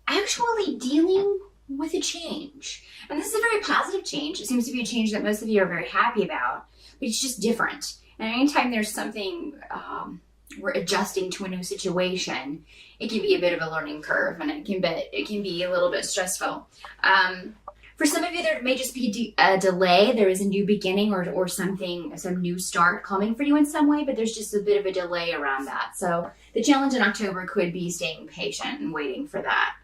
actually dealing with a change. And this is a very positive change. It seems to be a change that most of you are very happy about, but it's just different. And anytime there's something we're adjusting to a new situation, it can be a bit of a learning curve, and it can be a little bit stressful. For some of you, there may just be a delay. There is a new beginning or something, some new start coming for you in some way, but there's just a bit of a delay around that. So the challenge in October could be staying patient and waiting for that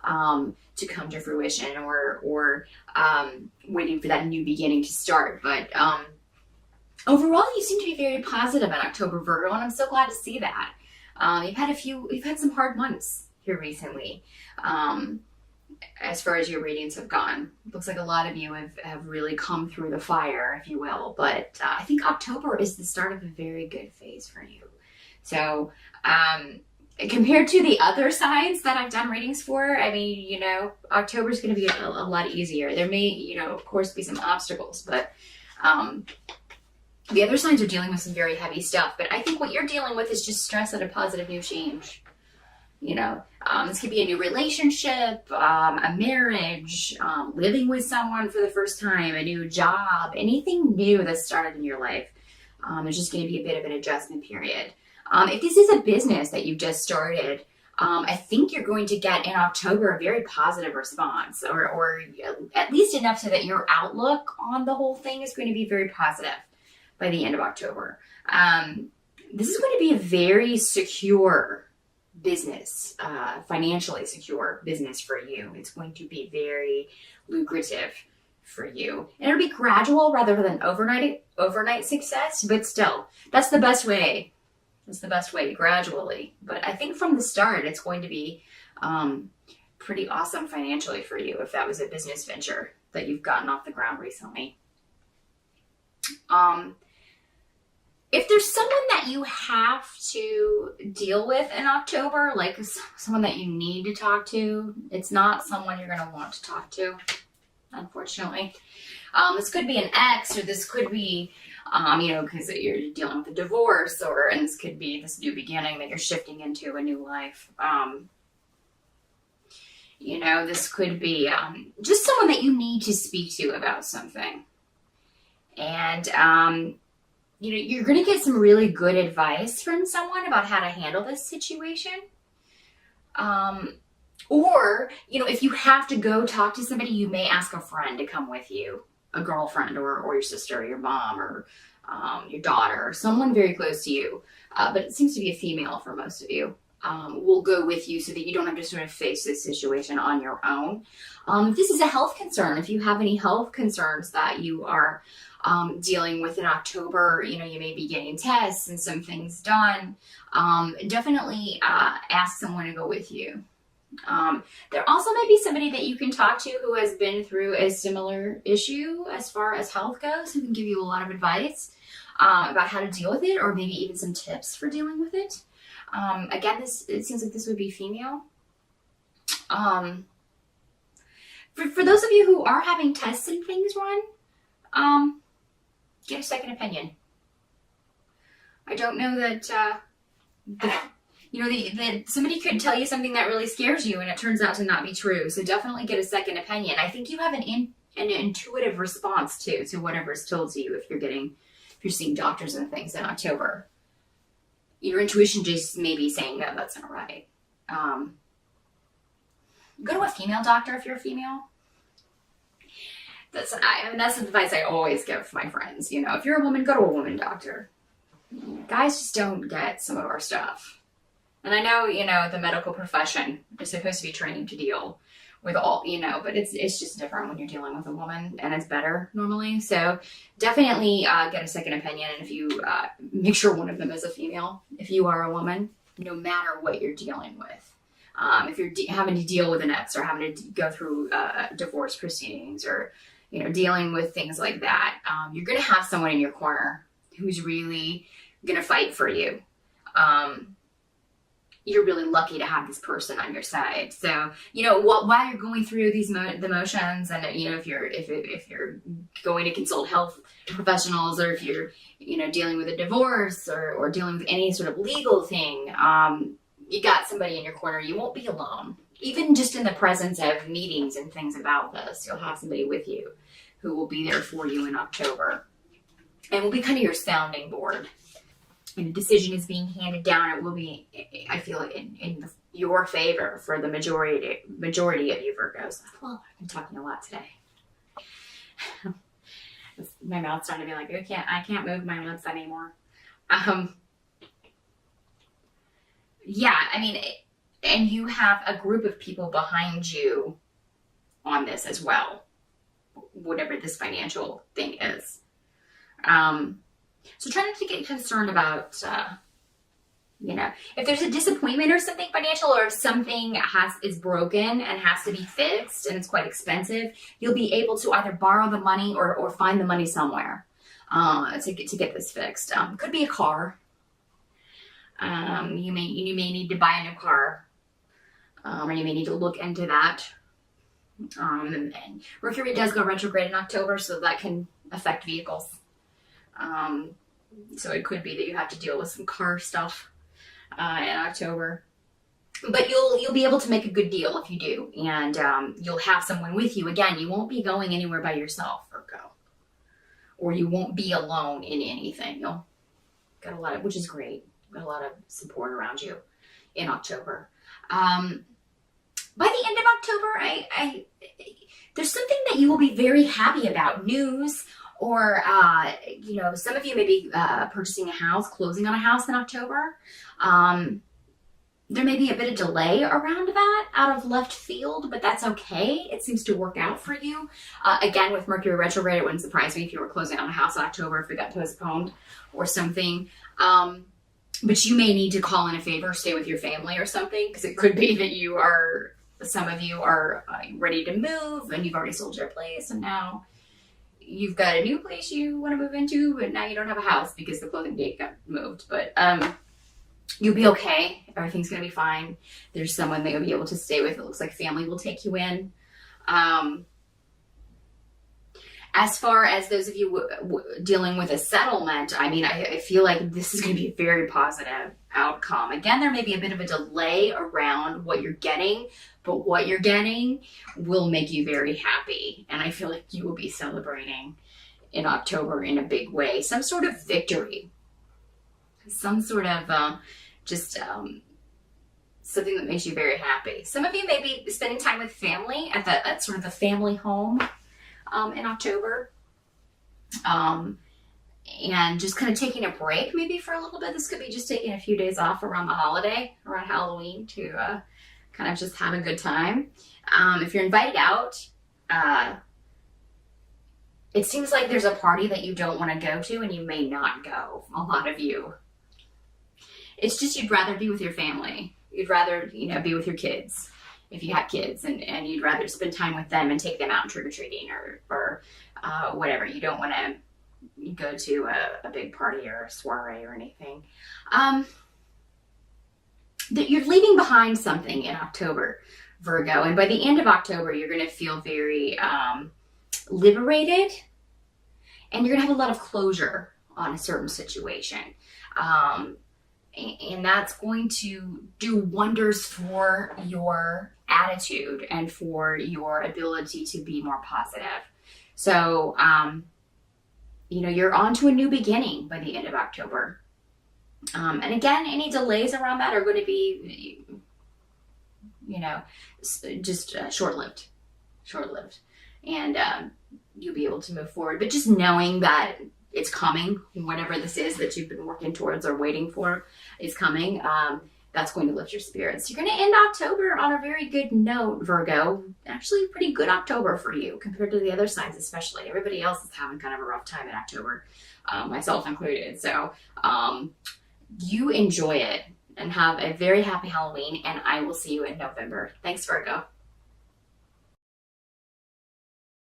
to come to fruition, or waiting for that new beginning to start. But overall, you seem to be very positive in October, Virgo, and I'm so glad to see that. You've had some hard months here recently. As far as your readings have gone, it looks like a lot of you have really come through the fire, if you will. But I think October is the start of a very good phase for you. So compared to the other signs that I've done readings for, I mean, October is going to be a lot easier. There may, of course, be some obstacles, but the other signs are dealing with some very heavy stuff. But I think what you're dealing with is just stress and a positive new change. This could be a new relationship, a marriage, living with someone for the first time, a new job, anything new that started in your life. There's just going to be a bit of an adjustment period. If this is a business that you've just started, I think you're going to get in October a very positive response, or at least enough so that your outlook on the whole thing is going to be very positive by the end of October. This is going to be a very secure business, financially secure business for you. It's going to be very lucrative for you. And it'll be gradual rather than overnight success, but still, that's the best way. It's the best way, gradually. But I think from the start, it's going to be pretty awesome financially for you if that was a business venture that you've gotten off the ground recently. If there's someone that you have to deal with in October, like someone that you need to talk to, it's not someone you're going to want to talk to, unfortunately. This could be an ex, or this could be, because you're dealing with a divorce, and this could be this new beginning that you're shifting into a new life. This could be just someone that you need to speak to about something. And, you're going to get some really good advice from someone about how to handle this situation. Or, if you have to go talk to somebody, you may ask a friend to come with you, a girlfriend or your sister or your mom or your daughter, or someone very close to you. But it seems to be a female for most of you. Will go with you so that you don't have to sort of face this situation on your own. If this is a health concern, if you have any health concerns that you are dealing with in October, you may be getting tests and some things done, definitely ask someone to go with you. There also may be somebody that you can talk to who has been through a similar issue as far as health goes, who can give you a lot of advice about how to deal with it, or maybe even some tips for dealing with it. Again, it seems like this would be female. For those of you who are having tests and things run, get a second opinion. I don't know that, that somebody could tell you something that really scares you and it turns out to not be true. So definitely get a second opinion. I think you have an intuitive response to whatever is told to you if you're seeing doctors and things in October. Your intuition just may be saying, no, that's not right. Go to a female doctor if you're a female. That's the advice I always give my friends. If you're a woman, go to a woman doctor. Guys just don't get some of our stuff. And I know, the medical profession is supposed to be trained to deal with all, but it's just different when you're dealing with a woman, and it's better normally. So definitely get a second opinion. And if you make sure one of them is a female, if you are a woman, no matter what you're dealing with. If you're having to deal with an ex, or having to go through divorce proceedings, or dealing with things like that, you're going to have someone in your corner who's really going to fight for you. You're really lucky to have this person on your side. So, while you're going through these the motions, and if you're going to consult health professionals, or if you're dealing with a divorce, or dealing with any sort of legal thing, you got somebody in your corner. You won't be alone. even just in the presence of meetings and things about this, you'll have somebody with you who will be there for you in October and will be kind of your sounding board. And a decision is being handed down, it will be, I feel, in your favor for the majority of you Virgos. Well, I'm talking a lot today. My mouth's starting to be like, I can't move my lips anymore. Yeah, I mean, and you have a group of people behind you on this as well, whatever this financial thing is. So try not to get concerned about, if there's a disappointment or something financial, or if something is broken and has to be fixed and it's quite expensive, you'll be able to either borrow the money or find the money somewhere to get this fixed. Could be a car. You may need to buy a new car, or you may need to look into that. And Mercury does go retrograde in October, so that can affect vehicles. So it could be that you have to deal with some car stuff in October, but you'll be able to make a good deal if you do, and you'll have someone with you. Again, you won't be going anywhere by yourself, Virgo, or you won't be alone in anything. You'll get a lot of, which is great. Got a lot of support around you in October. By the end of October, there's something that you will be very happy about. News, or some of you may be purchasing a house, closing on a house in October. There may be a bit of delay around that out of left field, but that's okay. It seems to work out for you. Again, with Mercury retrograde, it wouldn't surprise me if you were closing on a house in October if it got postponed or something. But you may need to call in a favor, stay with your family or something, because it could be that some of you are ready to move and you've already sold your place and now you've got a new place you want to move into, but now you don't have a house because the closing date got moved. But you'll be okay. Everything's going to be fine. There's someone that you'll be able to stay with. It looks like family will take you in. As far as those of you dealing with a settlement, I mean, I feel like this is going to be a very positive outcome. Again, there may be a bit of a delay around what you're getting, but what you're getting will make you very happy. And I feel like you will be celebrating in October in a big way. Some sort of victory. Some sort of something that makes you very happy. Some of you may be spending time with family at sort of the family home in October, and just kind of taking a break maybe for a little bit. This could be just taking a few days off around the holiday, around Halloween, to kind of just have a good time. If you're invited out, it seems like there's a party that you don't want to go to and you may not go, a lot of you. It's just you'd rather be with your family. You'd rather, be with your kids. If you have kids, and you'd rather spend time with them and take them out trick-or-treating or whatever. You don't want to go to a big party or a soiree or anything. That you're leaving behind something in October, Virgo. And by the end of October, you're going to feel very liberated. And you're going to have a lot of closure on a certain situation. And that's going to do wonders for your attitude and for your ability to be more positive. So, you're on to a new beginning by the end of October. And again, any delays around that are going to be, just short-lived. And you'll be able to move forward. But just knowing that it's coming, whatever this is that you've been working towards or waiting for is coming, that's going to lift your spirits. You're going to end October on a very good note, Virgo. Actually, pretty good October for you compared to the other signs, especially. Everybody else is having kind of a rough time in October, myself included. So you enjoy it and have a very happy Halloween, and I will see you in November. Thanks, Virgo.